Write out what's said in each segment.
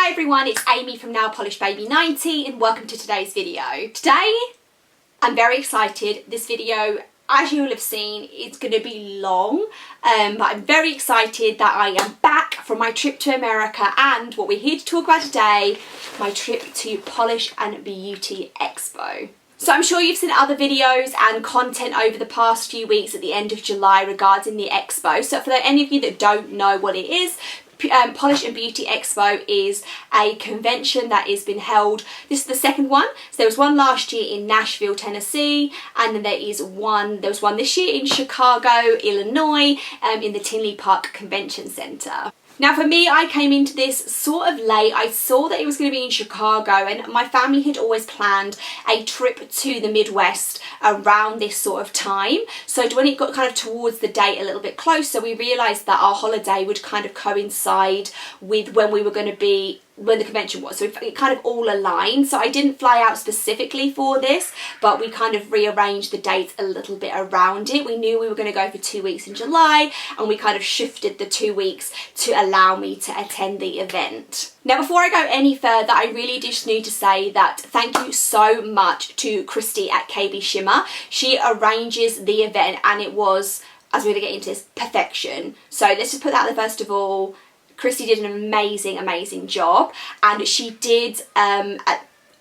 Hi everyone, it's Amy from Now Polish Baby 90 and welcome to today's video. Today, I'm very excited. This video, as you will have seen, it's going to be long, but I'm very excited that I am back from my trip to America and what we're here to talk about today, my trip to Polish and Beauty Expo. So I'm sure you've seen other videos and content over the past few weeks at the end of July regarding the expo. So for any of you that don't know what it is, Polish and Beauty Expo is a convention that has been held. This is the second one. So there was one last year in Nashville, Tennessee, and then there was one this year in Chicago, Illinois, in the Tinley Park Convention Center. Now for me, I came into this sort of late. I saw that it was going to be in Chicago and my family had always planned a trip to the Midwest around this sort of time. So when it got kind of towards the date a little bit closer, we realised that our holiday would kind of coincide with when we were going to be when the convention was, so it kind of all aligned. So I didn't fly out specifically for this, but we kind of rearranged the dates a little bit around it. We knew we were going to go for 2 weeks in July and we kind of shifted the 2 weeks to allow me to attend the event. Now before I go any further, I really just need to say that thank you so much to Christy at KBShimmer. She arranges the event and it was, as we're going to get into this, perfection. So let's just put that there first of all. Christy did an amazing job, and she did I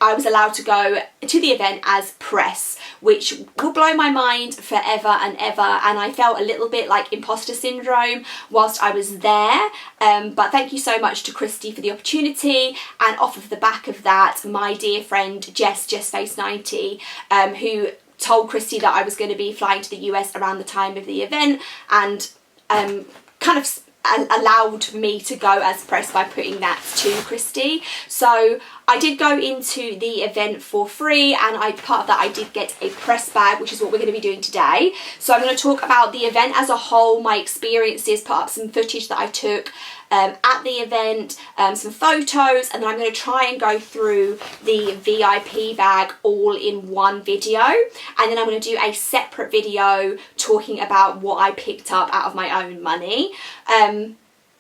was allowed to go to the event as press, which will blow my mind forever and ever, and I felt a little bit like imposter syndrome whilst I was there, but thank you so much to Christy for the opportunity. And off of the back of that, my dear friend Jess90, who told Christy that I was going to be flying to the US around the time of the event, and kind of allowed me to go as press by putting that to Christy. So I did go into the event for free, and part of that I did get a press bag, which is what we're going to be doing today. So I'm going to talk about the event as a whole, my experiences, put up some footage that I took at the event, some photos, and then I'm going to try and go through the VIP bag all in one video, and then I'm going to do a separate video talking about what I picked up out of my own money.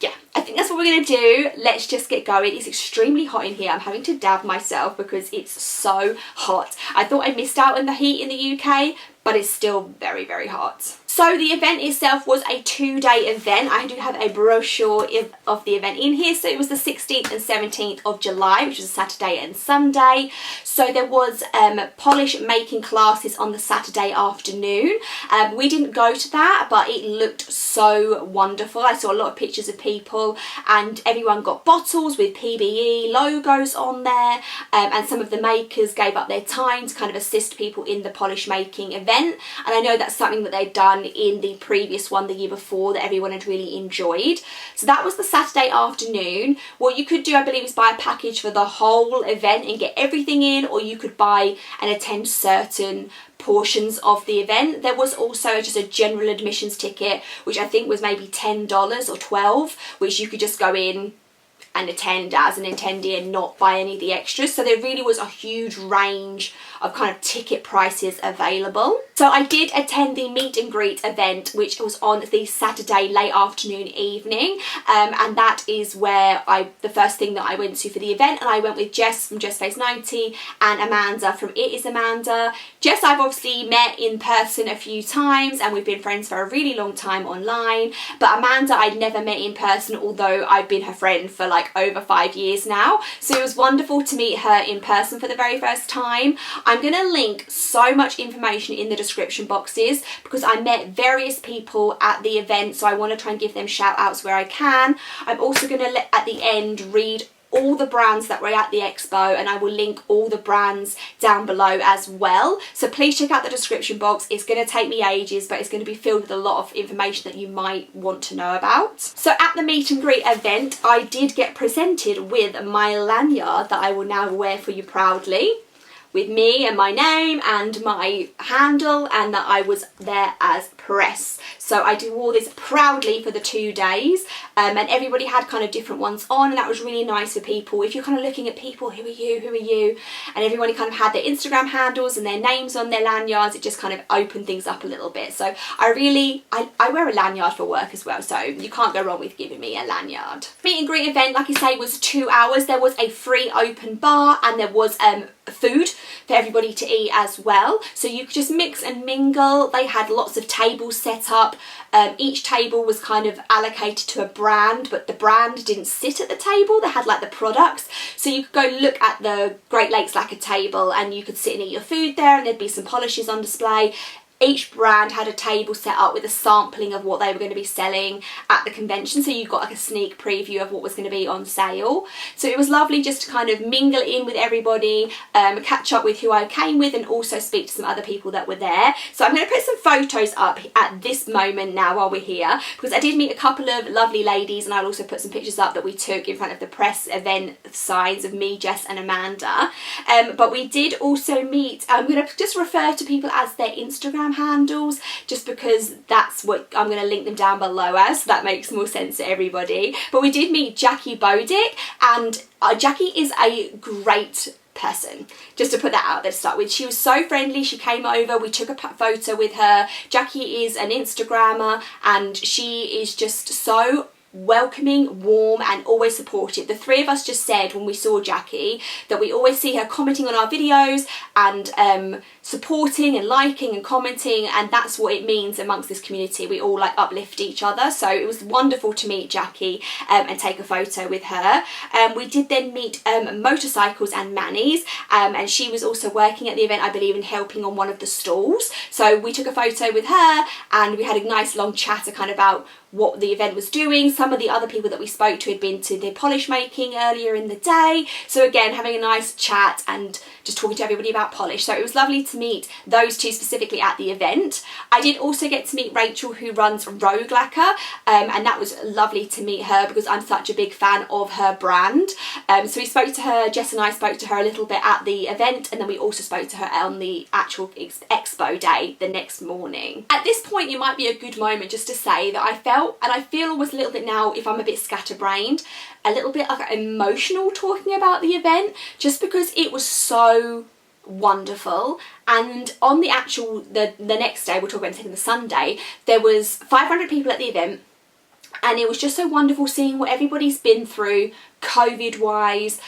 Yeah, I think that's what we're going to do. Let's just get going. It's extremely hot in here. I'm having to dab myself because it's so hot. I thought I missed out on the heat in the UK, but it's still very hot. So the event itself was a 2-day event. I do have a brochure of the event in here. So it was the 16th and 17th of July, which was a Saturday and Sunday. So there was polish making classes on the Saturday afternoon. We didn't go to that, but it looked so wonderful. I saw a lot of pictures of people and everyone got bottles with PBE logos on there, and some of the makers gave up their time to kind of assist people in the polish making event. And I know that's something that they'd done in the previous one the year before that everyone had really enjoyed. So that was the Saturday afternoon. What you could do, I believe, is buy a package for the whole event and get everything in, or you could buy and attend certain portions of the event. There was also just a general admissions ticket, which I think was maybe $10 or $12, which you could just go in and attend as an attendee and not buy any of the extras. So there really was a huge range of kind of ticket prices available. So I did attend the meet and greet event, which was on the Saturday late afternoon evening, and that is where the first thing that I went to for the event, and I went with Jess from Jess90 and Amanda from It Is Amanda. Jess I've obviously met in person a few times and we've been friends for a really long time online, but Amanda I'd never met in person, although I've been her friend for like over 5 years now. So it was wonderful to meet her in person for the very first time. I'm going to link so much information in the description boxes because I met various people at the event, so I want to try and give them shout outs where I can. I'm also going to at the end read all the brands that were at the expo, and I will link all the brands down below as well. So please check out the description box. It's going to take me ages, but it's going to be filled with a lot of information that you might want to know about. So at the meet and greet event, I did get presented with my lanyard that I will now wear for you proudly. with me and my name and my handle, and that I was there as press. So I wore this proudly for the 2 days, and everybody had kind of different ones on, and that was really nice for people. If you're kind of looking at people, who are you, and everybody kind of had their Instagram handles and their names on their lanyards, it just kind of opened things up a little bit. So I wear a lanyard for work as well, so you can't go wrong with giving me a lanyard. Meet and greet event, like I say, was 2 hours. There was a free open bar, and there was food for everybody to eat as well, so you could just mix and mingle. They had lots of tables set up. Each table was kind of allocated to a brand, but the brand didn't sit at the table. They had like the products, so you could go look at the Great Lakes Lacquer table and you could sit and eat your food there, and there'd be some polishes on display. Each brand had a table set up with a sampling of what they were going to be selling at the convention, so you got like a sneak preview of what was going to be on sale. So it was lovely just to kind of mingle in with everybody, catch up with who I came with, and also speak to some other people that were there. So I'm going to put some photos up at this moment now while we're here, because I did meet a couple of lovely ladies, and I'll also put some pictures up that we took in front of the press event signs of me, Jess and Amanda. But we did also meet, I'm going to just refer to people as their Instagram handles, just because that's what I'm going to link them down below as, so that makes more sense to everybody. But we did meet Jackie Bodick, and Jackie is a great person, just to put that out there to start with. She was so friendly. She came over, we took a photo with her. Jackie is an Instagrammer, and she is just so welcoming, warm, and always supportive. The three of us just said when we saw Jackie that we always see her commenting on our videos and supporting and liking and commenting, and that's what it means amongst this community. We all like uplift each other, so it was wonderful to meet Jackie and take a photo with her. We did then meet Motorcycles and Manny's, and she was also working at the event, I believe, and helping on one of the stalls. So we took a photo with her, and we had a nice long chat kind of about what the event was doing. Some of the other people that we spoke to had been to the polish making earlier in the day, so again having a nice chat and just talking to everybody about polish. So it was lovely to meet those two specifically at the event. I did also get to meet Rachel, who runs Rogue Lacquer, and that was lovely to meet her because I'm such a big fan of her brand. So we spoke to her, Jess and I spoke to her a little bit at the event, and then we also spoke to her on the actual expo day the next morning. At this point it might be a good moment just to say that I felt, and I feel almost a little bit now, if I'm a bit scatterbrained, a little bit like emotional talking about the event, just because it was so wonderful. And on the actual the next day, we'll talk about it on the Sunday, there was 500 people at the event, and it was just so wonderful seeing what everybody's been through COVID wise,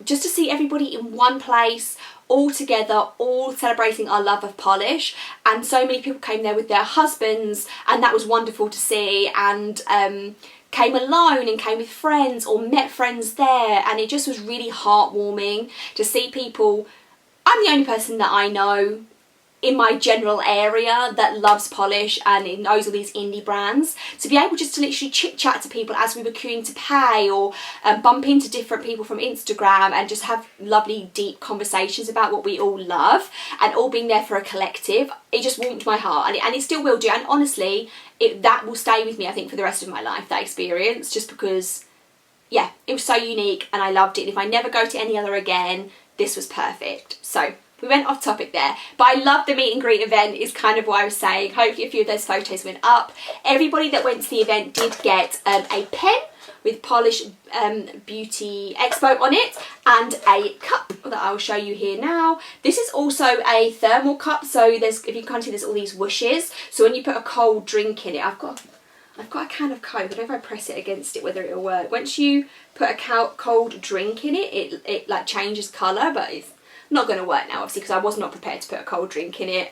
just to see everybody in one place, all together, all celebrating our love of polish. And so many people came there with their husbands, and that was wonderful to see, and came alone and came with friends or met friends there, and it just was really heartwarming to see people. I'm the only person that I know in my general area that loves polish and it knows all these indie brands, to be able just to literally chit chat to people as we were queuing to pay, or bump into different people from Instagram and just have lovely deep conversations about what we all love, and all being there for a collective, it just warmed my heart, and it still will do. And honestly, that will stay with me, I think, for the rest of my life, that experience, just because, yeah, it was so unique and I loved it. And if I never go to any other again, this was perfect. So we went off topic there, but I love the meet and greet event is kind of what I was saying. Hopefully a few of those photos went up. Everybody that went to the event did get a pen with Polish Beauty Expo on it, and a cup that I'll show you here now. This is also a thermal cup, so there's, if you can see, there's all these whooshes, so when you put a cold drink in it, I've got a can of Coke. I don't know if I press it against it whether it'll work. Once you put a cold drink in it, it like changes colour, but it's not going to work now obviously because I was not prepared to put a cold drink in it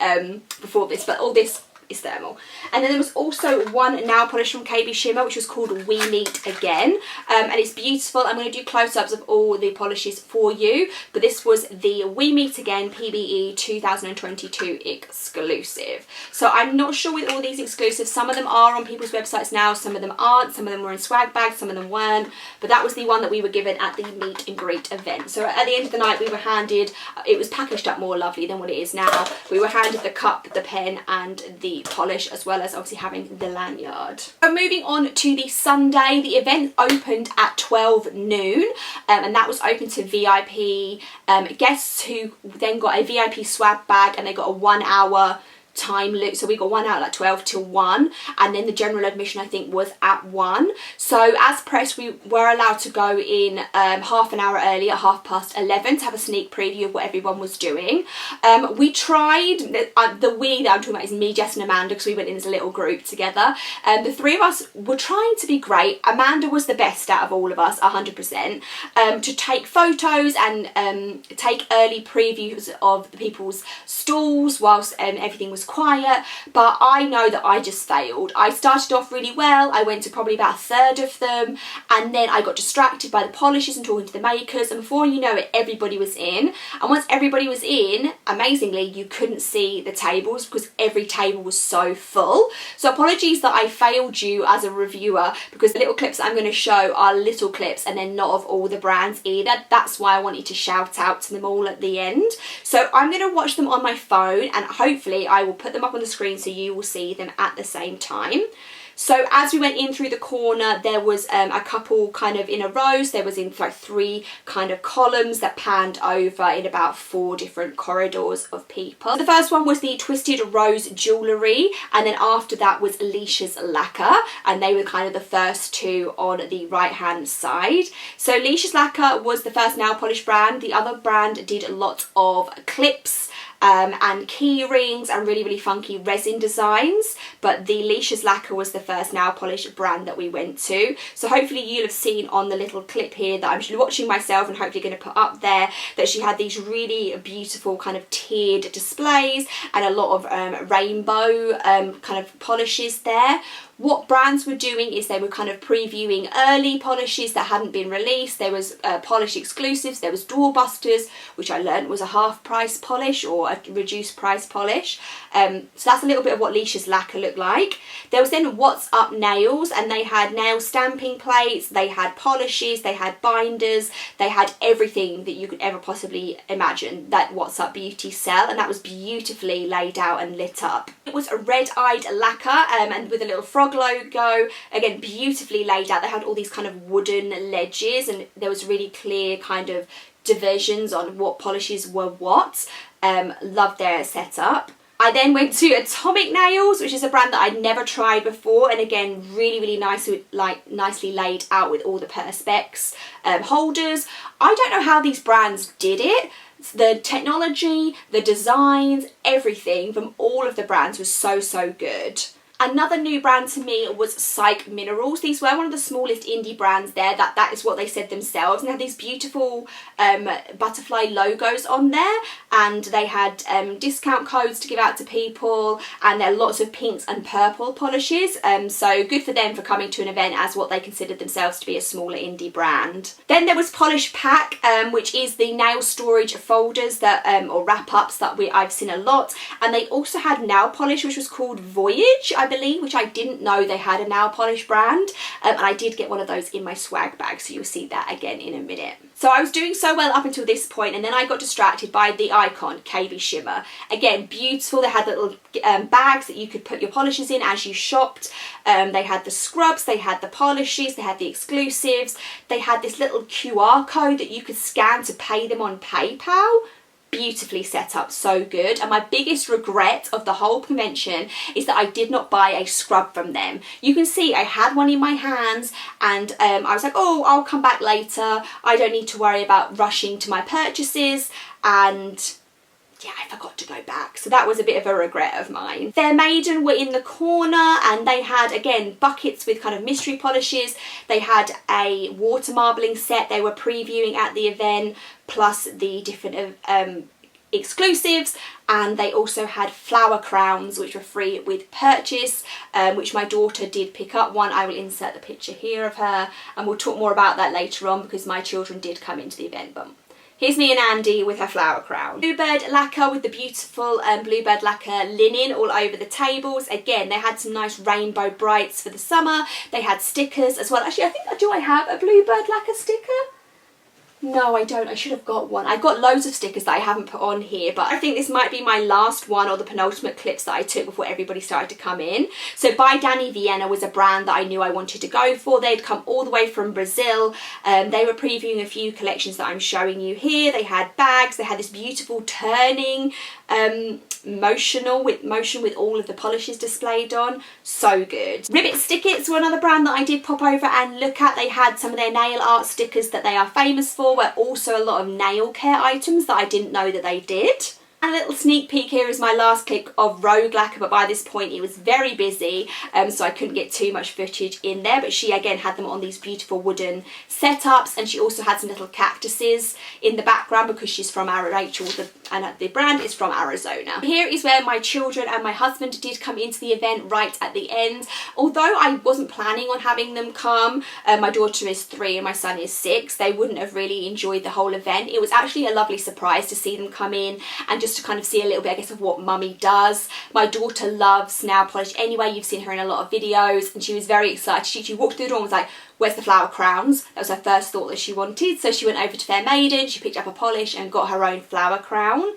before this, but all this is thermal. And then there was also one nail polish from KBShimmer which was called We Meet Again, and it's beautiful. I'm going to do close-ups of all the polishes for you, but this was the We Meet Again PBE 2022 exclusive. So I'm not sure with all these exclusives, some of them are on people's websites now, some of them aren't, some of them were in swag bags, some of them weren't, but that was the one that we were given at the meet and greet event. So at the end of the night we were handed, it was packaged up more lovely than what it is now, we were handed the cup, the pen and the the polish, as well as obviously having the lanyard. So moving on to the Sunday, the event opened at 12 noon, and that was open to VIP guests, who then got a VIP swag bag, and they got a 1 hour time loop. So we got 1 hour, like 12 till 1, and then the general admission I think was at 1. So as press, we were allowed to go in half an hour early at 11:30 to have a sneak preview of what everyone was doing. We tried, the we that I'm talking about is me, Jess and Amanda, because we went in as a little group together. The three of us were trying to be great. Amanda was the best out of all of us, 100%, to take photos and take early previews of the people's stalls whilst everything was quiet. But I know that I just failed. I started off really well. I went to probably about a third of them, and then I got distracted by the polishes and talking to the makers, and before you know it, everybody was in. And once everybody was in, amazingly, you couldn't see the tables because every table was so full. So apologies that I failed you as a reviewer, because the little clips I'm going to show are little clips and then not of all the brands either. That's why I wanted to shout out to them all at the end. So I'm going to watch them on my phone, and hopefully I will put them up on the screen so you will see them at the same time. So as we went in through the corner, there was a couple kind of in a rows. There was in like 3 kind of columns that panned over in about 4 different corridors of people. So the first one was the Twisted Rose Jewellery, and then after that was Leesha's Lacquer, and they were kind of the first 2 on the right hand side. So Leesha's Lacquer was the first nail polish brand. The other brand did lots of clips and key rings and really funky resin designs, but the Leesha's Lacquer was the first nail polish brand that we went to. So hopefully you'll have seen on the little clip here that I'm watching myself and hopefully going to put up there, that she had these really beautiful kind of tiered displays and a lot of rainbow kind of polishes there. What brands were doing is they were kind of previewing early polishes that hadn't been released. There was polish exclusives, there was doorbusters, which I learned was a half price polish or a reduced price polish. So that's a little bit of what Leesha's Lacquer looked like. There was then What's Up Nails, and they had nail stamping plates, they had polishes, they had binders, they had everything that you could ever possibly imagine that What's Up Beauty sell, and that was beautifully laid out and lit up. It was a red-eyed lacquer and with a little frog logo, again beautifully laid out. They had all these kind of wooden ledges, and there was really clear kind of divisions on what polishes were what. Loved their setup. I then went to Atomic Nails, which is a brand that I'd never tried before, and again really nice, like nicely laid out with all the perspex holders. I don't know how these brands did it. The technology, the designs, everything from all of the brands was so good. Another new brand to me was Psych Minerals. These were one of the smallest indie brands there. That is what they said themselves. And they had these beautiful butterfly logos on there, and they had discount codes to give out to people, and there are lots of pinks and purple polishes. So good for them for coming to an event as what they considered themselves to be a smaller indie brand. Then there was Polish Pack, which is the nail storage folders that or wrap-ups that I've seen a lot. And they also had nail polish, which was called Voyage, I believe, which I didn't know they had a nail polish brand, and I did get one of those in my swag bag, so you'll see that again in a minute. So I was doing so well up until this point, and then I got distracted by the icon KBShimmer. Again, beautiful. They had little bags that you could put your polishes in as you shopped. They had the scrubs, they had the polishes, they had the exclusives, they had this little QR code that you could scan to pay them on PayPal. Beautifully set up, so good. And my biggest regret of the whole convention is that I did not buy a scrub from them. You can see I had one in my hands, and I was like, oh, I'll come back later, I don't need to worry about rushing to my purchases, and yeah, I forgot to go back. So that was a bit of a regret of mine. Fair Maiden were in the corner, and they had, again, buckets with kind of mystery polishes. They had a water marbling set they were previewing at the event, plus the different exclusives, and they also had flower crowns which were free with purchase, which my daughter did pick up one. I will insert the picture here of her, and we'll talk more about that later on because my children did come into the event. But here's me and Andy with her flower crown. Bluebird Lacquer with the beautiful Bluebird Lacquer linen all over the tables. Again, they had some nice rainbow brights for the summer. They had stickers as well. Actually, I think, do I have a Bluebird Lacquer sticker? No, I don't. I should have got one. I've got loads of stickers that I haven't put on here, but I think this might be my last one or the penultimate clips that I took before everybody started to come in. So By Danny Vienna was a brand that I knew I wanted to go for. They'd come all the way from Brazil. They were previewing a few collections that I'm showing you here. They had bags. They had this beautiful turning motion with all of the polishes displayed on. So good. Ribbit Stickits were another brand that I did pop over and look at. They had some of their nail art stickers that they are famous for, but also a lot of nail care items that I didn't know that they did. And a little sneak peek here is my last clip of Rogue Lacquer, but by this point it was very busy, so I couldn't get too much footage in there. But she again had them on these beautiful wooden setups, and she also had some little cactuses in the background because she's from Rachel, and the brand is from Arizona. Here is where my children and my husband did come into the event right at the end. Although I wasn't planning on having them come, my daughter is 3 and my son is 6, they wouldn't have really enjoyed the whole event. It was actually a lovely surprise to see them come in and just to kind of see a little bit, I guess, of what mummy does. My daughter loves nail polish anyway. You've seen her in a lot of videos, and she was very excited. She walked through the door and was like, where's the flower crowns? That was her first thought that she wanted. So she went over to Fair Maiden, she picked up a polish and got her own flower crown.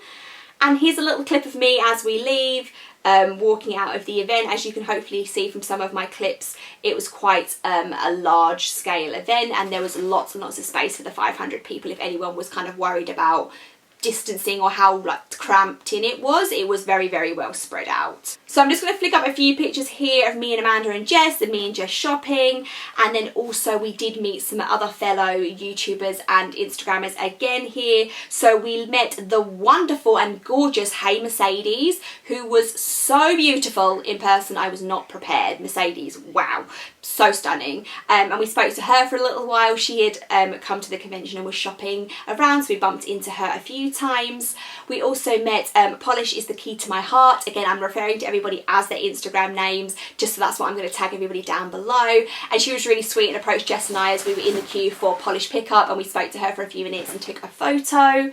And here's a little clip of me as we leave, walking out of the event. As you can hopefully see from some of my clips, it was quite a large scale event, and there was lots and lots of space for the 500 people if anyone was kind of worried about distancing or how like cramped in it was very, very well spread out. So I'm just going to flick up a few pictures here of me and Amanda and Jess, and me and Jess shopping. And then also we did meet some other fellow YouTubers and Instagrammers again here. So we met the wonderful and gorgeous Hey Mercedes, who was so beautiful in person. I was not prepared. Mercedes, wow, so stunning. And we spoke to her for a little while. She had come to the convention and was shopping around, so we bumped into her a few times. We also met Polish is the Key to My Heart. Again, I'm referring to everybody as their Instagram names, just so that's what I'm going to tag everybody down below. And she was really sweet and approached Jess and I as we were in the queue for Polish pickup, and we spoke to her for a few minutes and took a photo.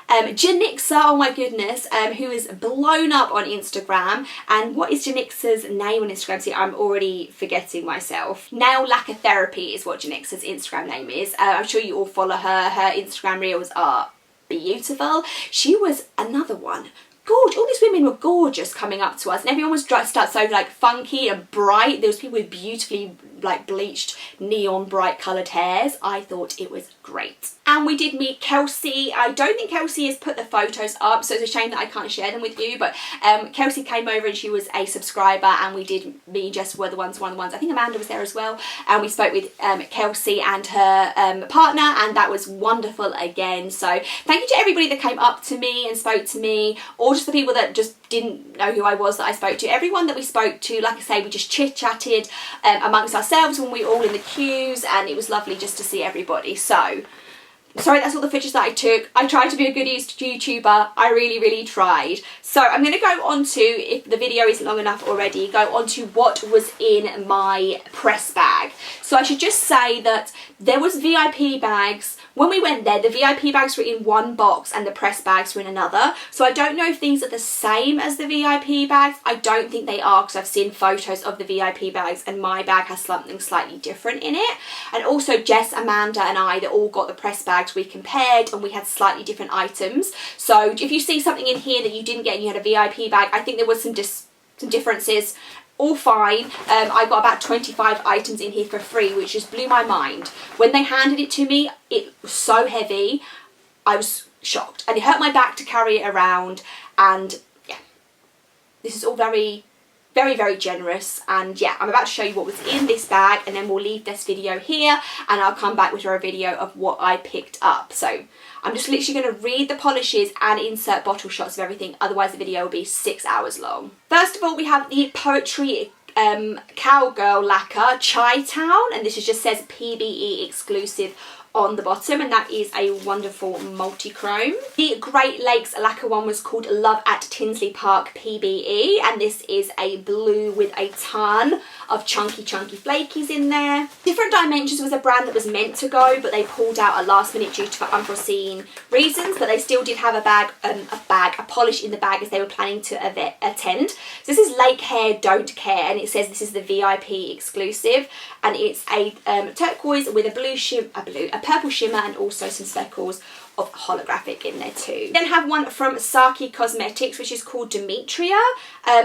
Janixa, oh my goodness, who is blown up on Instagram. And what is Janixa's name on Instagram? See, I'm already forgetting myself. Nail Lacquer Therapy is what Janixa's Instagram name is. I'm sure you all follow her. Her Instagram reels are beautiful. She was another one. Gorgeous. All these women were gorgeous coming up to us, and everyone was dressed up so like funky and bright. There was people with beautifully like bleached neon bright coloured hairs. I thought it was great. And we did meet Kelsey. I don't think Kelsey has put the photos up, so it's a shame that I can't share them with you, but Kelsey came over and she was a subscriber, and we did, me and Jess were one of the ones, I think Amanda was there as well, and we spoke with Kelsey and her partner, and that was wonderful again. So thank you to everybody that came up to me and spoke to me, or just the people that just didn't know who I was that I spoke to. Everyone that we spoke to, like I say, we just chit-chatted amongst ourselves when we were all in the queues, and it was lovely just to see everybody. So sorry, that's all the footage that I took. I tried to be a good YouTuber. I really tried. So I'm going to go on to, if the video isn't long enough already, go on to what was in my press bag. So I should just say that there was VIP bags. When we went there, the VIP bags were in one box and the press bags were in another. So I don't know if these are the same as the VIP bags. I don't think they are, because I've seen photos of the VIP bags and my bag has something slightly different in it. And also Jess, Amanda and I that all got the press bags, we compared and we had slightly different items. So if you see something in here that you didn't get and you had a VIP bag, I think there was some differences. All fine. I got about 25 items in here for free, which just blew my mind. When they handed it to me, it was so heavy. I was shocked, and it hurt my back to carry it around. And yeah, this is all very generous. And yeah, I'm about to show you what was in this bag, and then we'll leave this video here and I'll come back with a video of what I picked up. So I'm just literally going to read the polishes and insert bottle shots of everything, otherwise the video will be 6 hours long. First of all, we have the Poetry Cowgirl Lacquer Chai Town, and this just says PBE exclusive on the bottom, and that is a wonderful multi-chrome. The Great Lakes Lacquer one was called Love at Tinley Park PBE, and this is a blue with a ton of chunky flakies in there. Different Dimensions was a brand that was meant to go, but they pulled out at last minute due to unforeseen reasons, but they still did have a polish in the bag as they were planning to attend. So this is Lake Hair Don't Care, and it says this is the VIP exclusive, and it's a turquoise with a purple shimmer and also some speckles of holographic in there too. Then have one from Saki Cosmetics, which is called Dementria.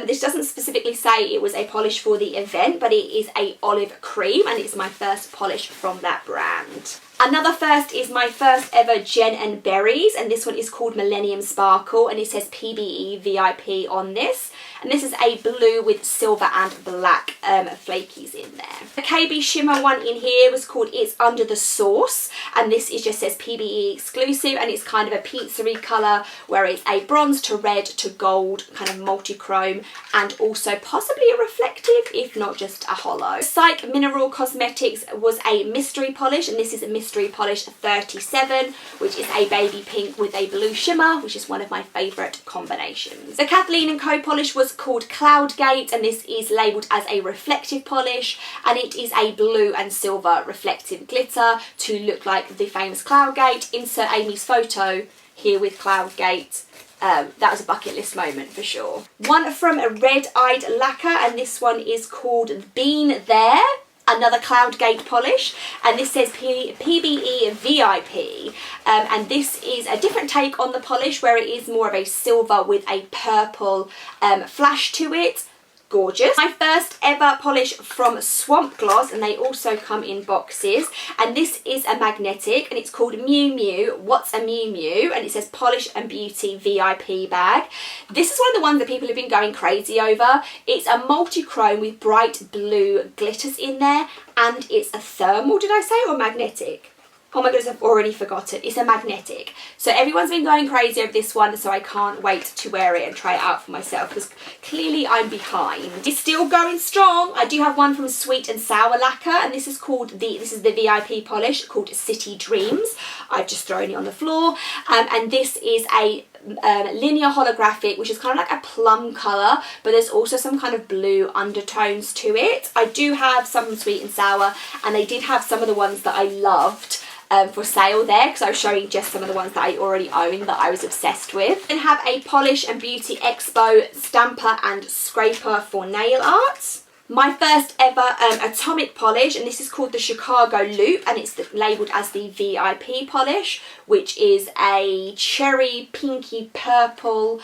This doesn't specifically say it was a polish for the event, but it is a olive cream, and it's my first polish from that brand. Another first is my first ever Jen&berries, and this one is called Millennium Sparkle, and it says PBE VIP on this. And this is a blue with silver and black flakies in there. The KBShimmer one in here was called It's Under the Sauce, and this is just says PBE exclusive, and it's kind of a pizza-y colour where it's a bronze to red to gold kind of multi-chrome, and also possibly a reflective, if not just a hollow. Psych Mineral Cosmetics was a mystery polish, and this is a mystery polish 37, which is a baby pink with a blue shimmer, which is one of my favourite combinations. The Kathleen & Co polish was called Cloudgate, and this is labelled as a reflective polish, and it is a blue and silver reflective glitter to look like the famous Cloudgate. Insert Amy's photo here with Cloudgate. That was a bucket list moment for sure. One from a Red Eyed Lacquer, and this one is called Been There. Another Cloudgate polish, and this says PBE VIP, and this is a different take on the polish where it is more of a silver with a purple flash to it. Gorgeous. My first ever polish from Swamp Gloss, and they also come in boxes, and this is a magnetic, and it's called Miu Miu. What's a Miu Miu? And it says Polish and Beauty VIP bag. This is one of the ones that people have been going crazy over. It's a multi-chrome with bright blue glitters in there, and it's a thermal, did I say, or magnetic? Oh my goodness, I've already forgotten. It's a magnetic. So everyone's been going crazy over this one, so I can't wait to wear it and try it out for myself, because clearly I'm behind. It's still going strong. I do have one from Sweet and Sour Lacquer, and this is called the VIP polish called City Dreams. I've just thrown it on the floor, and this is a linear holographic, which is kind of like a plum colour, but there's also some kind of blue undertones to it. I do have some from Sweet and Sour, and they did have some of the ones that I loved for sale there, because I was showing just some of the ones that I already own that I was obsessed with. Then have a Polish and Beauty Expo stamper and scraper for nail art. My first ever atomic polish, and this is called the Chicago Loop, and it's labelled as the VIP polish, which is a cherry pinky purple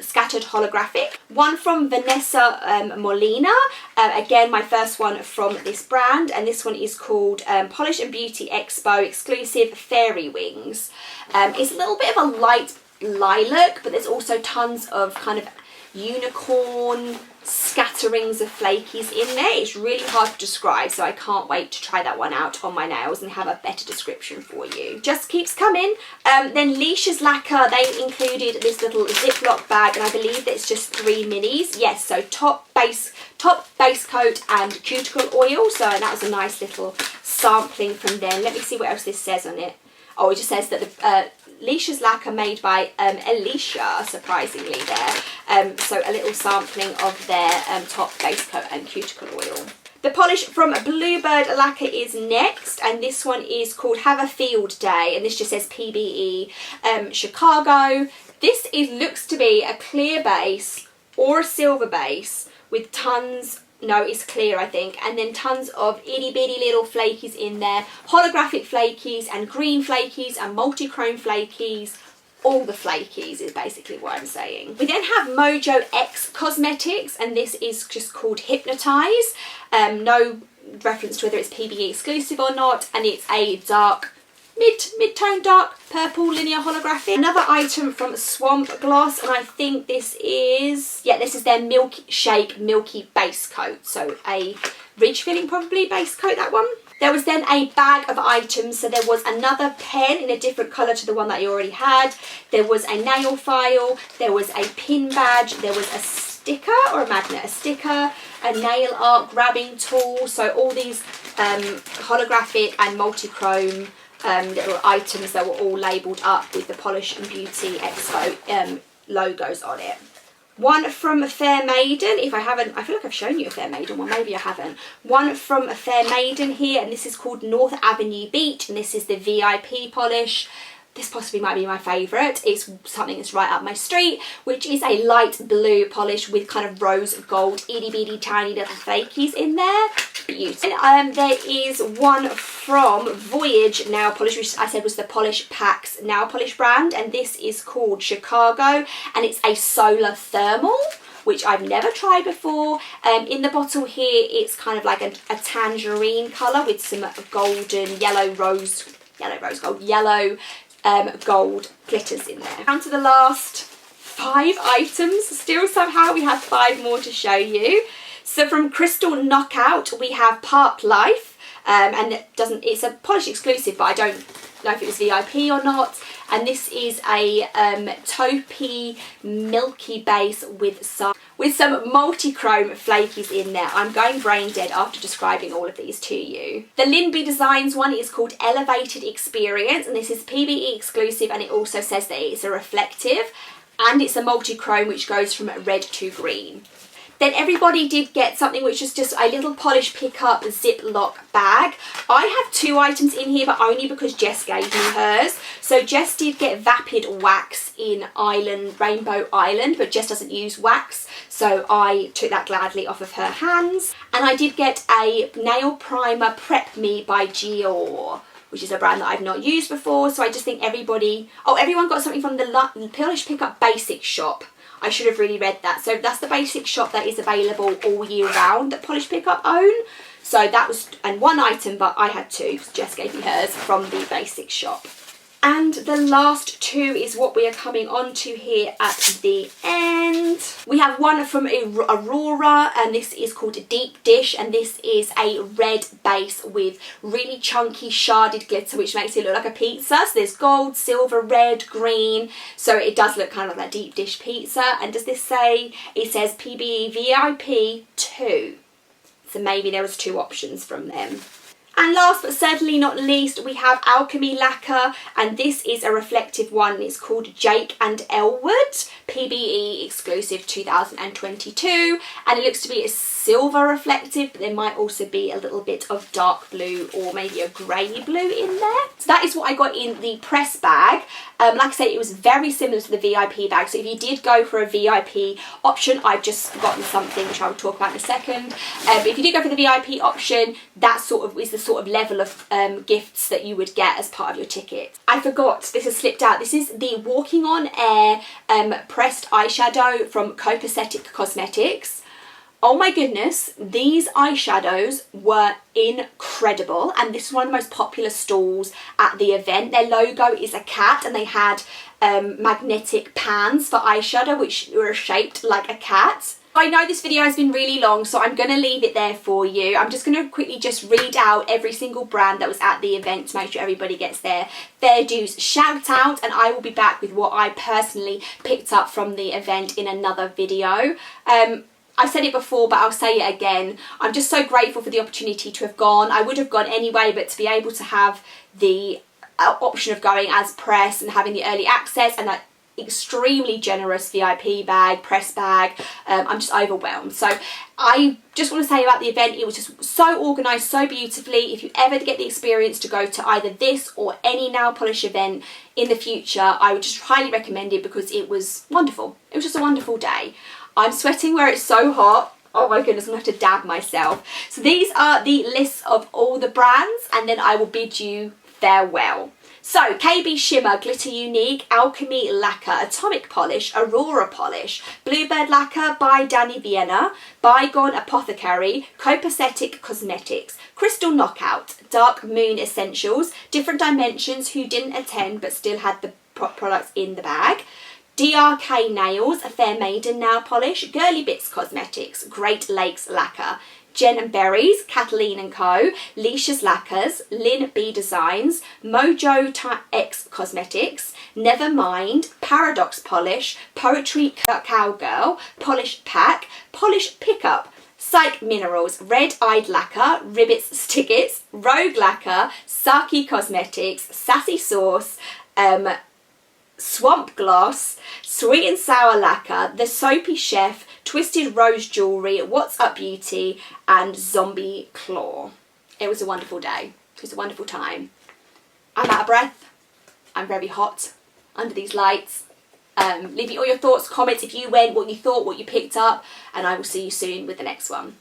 scattered holographic. One from Vanessa Molina, again my first one from this brand, and this one is called Polish and Beauty Expo exclusive Fairy Wings. It's a little bit of a light lilac, but there's also tons of kind of unicorn scatterings of flakies in there. It's really hard to describe, so I can't wait to try that one out on my nails and have a better description for you. Just keeps coming. Then Leesha's Lacquer, they included this little Ziploc bag, and I believe that it's just 3 minis. Yes, so top, base coat and cuticle oil. So that was a nice little sampling from them. Let me see what else this says on it. Oh, it just says that the Leesha's Lacquer made by Leesha, surprisingly there. So a little sampling of their top, base coat and cuticle oil. The polish from Bluebird Lacquer is next, and this one is called Have a Field Day, and this just says PBE Chicago. This looks to be a clear base or a silver base with tons, no, it's clear I think, and then tons of itty bitty little flakies in there, holographic flakies and green flakies and multi-chrome flakies. All the flakies is basically what I'm saying. We then have Mojo X Cosmetics, and this is just called Hypnotise. No reference to whether it's PBE exclusive or not, and it's a dark, mid-tone dark purple linear holographic. Another item from Swamp Gloss, and I think this is, yeah, this is their Milkshake Milky Base Coat. So a ridge filling probably base coat, that one. There was then a bag of items, so there was another pen in a different colour to the one that I already had. There was a nail file, there was a pin badge, there was a sticker or a magnet, a sticker, a nail art grabbing tool. So all these holographic and multi-chrome little items that were all labelled up with the Polish and Beauty Expo logos on it. One from Fair Maiden, if I haven't, I feel like I've shown you a Fair Maiden one, maybe I haven't. One from Fair Maiden here, and this is called North Avenue Beach, and this is the VIP polish. This possibly might be my favourite. It's something that's right up my street, which is a light blue polish with kind of rose gold itty bitty tiny little flakies in there. Beauty. And there is one from Voyage Nail Polish, which I said was the Polish Pax nail polish brand, and this is called Chicago, and it's a solar thermal, which I've never tried before. In the bottle here, it's kind of like a tangerine colour with some golden yellow gold glitters in there. Down to the last 5 items. Still somehow we have 5 more to show you. So from Crystal Knockout, we have Park Life, and it's a Polish exclusive, but I don't know if it was VIP or not. And this is a taupey milky base with some multi-chrome flakies in there. I'm going brain dead after describing all of these to you. The Linby Designs one is called Elevated Experience, and this is PBE exclusive, and it also says that it's a reflective, and it's a multi-chrome which goes from red to green. Then everybody did get something which is just a little Polish pickup Ziploc bag. I have 2 items in here, but only because Jess gave me hers. So Jess did get Vapid Wax in Rainbow Island, but Jess doesn't use wax, so I took that gladly off of her hands. And I did get a nail primer Prep Me by Gior, which is a brand that I've not used before. So I just think everyone got something from the Polish Pickup Basic shop. I should have really read that. So that's the basic shop that is available all year round that Polish Pickup own. So that was, and 1 item, but I had 2. Jess gave me hers from the basic shop. And the last 2 is what we are coming on to here at the end. We have one from Aurora, and this is called Deep Dish, and this is a red base with really chunky sharded glitter, which makes it look like a pizza. So there's gold, silver, red, green, so it does look kind of like that deep dish pizza. And does this say, it says PBE VIP 2, so maybe there was 2 options from them. And last but certainly not least, we have Alchemy Lacquer, and this is a reflective one. It's called Jake and Elwood, PBE exclusive 2022, and it looks to be a silver reflective, but there might also be a little bit of dark blue or maybe a grey blue in there. So that is what I got in the press bag. Like I say, it was very similar to the VIP bag, so if you did go for a VIP option, I've just forgotten something which I will talk about in a second, but if you did go for the VIP option, that sort of is the sort of level of gifts that you would get as part of your ticket. I forgot, this has slipped out, this is the Walking on Air pressed eyeshadow from Copacetic Cosmetics. Oh my goodness, these eyeshadows were incredible, and this is one of the most popular stalls at the event. Their logo is a cat, and they had magnetic pans for eyeshadow which were shaped like a cat. I know this video has been really long, so I'm going to leave it there for you. I'm just going to quickly just read out every single brand that was at the event to make sure everybody gets their fair dues shout out, and I will be back with what I personally picked up from the event in another video. I've said it before, but I'll say it again. I'm just so grateful for the opportunity to have gone. I would have gone anyway, but to be able to have the option of going as press and having the early access and that extremely generous VIP bag, press bag, I'm just overwhelmed. So I just want to say about the event, it was just so organised, so beautifully. If you ever get the experience to go to either this or any nail polish event in the future, I would just highly recommend it because it was wonderful. It was just a wonderful day. I'm sweating where it's so hot. Oh my goodness, I'm going to have to dab myself. So these are the lists of all the brands, and then I will bid you farewell. So, KBShimmer, Glitter Unique, Alchemy Lacquer, Atomic Polish, Aurora Polish, Bluebird Lacquer by Danny Vienna, Bygone Apothecary, Copacetic Cosmetics, Crystal Knockout, Dark Moon Essentials, Different Dimensions, who didn't attend but still had the products in the bag, DRK Nails, Fair Maiden Nail Polish, Girly Bits Cosmetics, Great Lakes Lacquer, Jen&berries, Kathleen and Co, Leesha's Lacquers, Lynn B Designs, Mojo X Cosmetics, Nevermind, Paradox Polish, Poetry Cowgirl, Polish Pack, Polish Pickup, Psych Minerals, Red Eyed Lacquer, Ribbits Stickets, Rogue Lacquer, Saki Cosmetics, Sassy Sauce, Swamp Gloss, Sweet and Sour Lacquer, The Soapy Chef, Twisted Rose Jewellery, What's Up Beauty, and Zombie Claw. It was a wonderful day. It was a wonderful time. I'm out of breath. I'm very hot under these lights. Leave me all your thoughts, comments if you went, what you thought, what you picked up, and I will see you soon with the next one.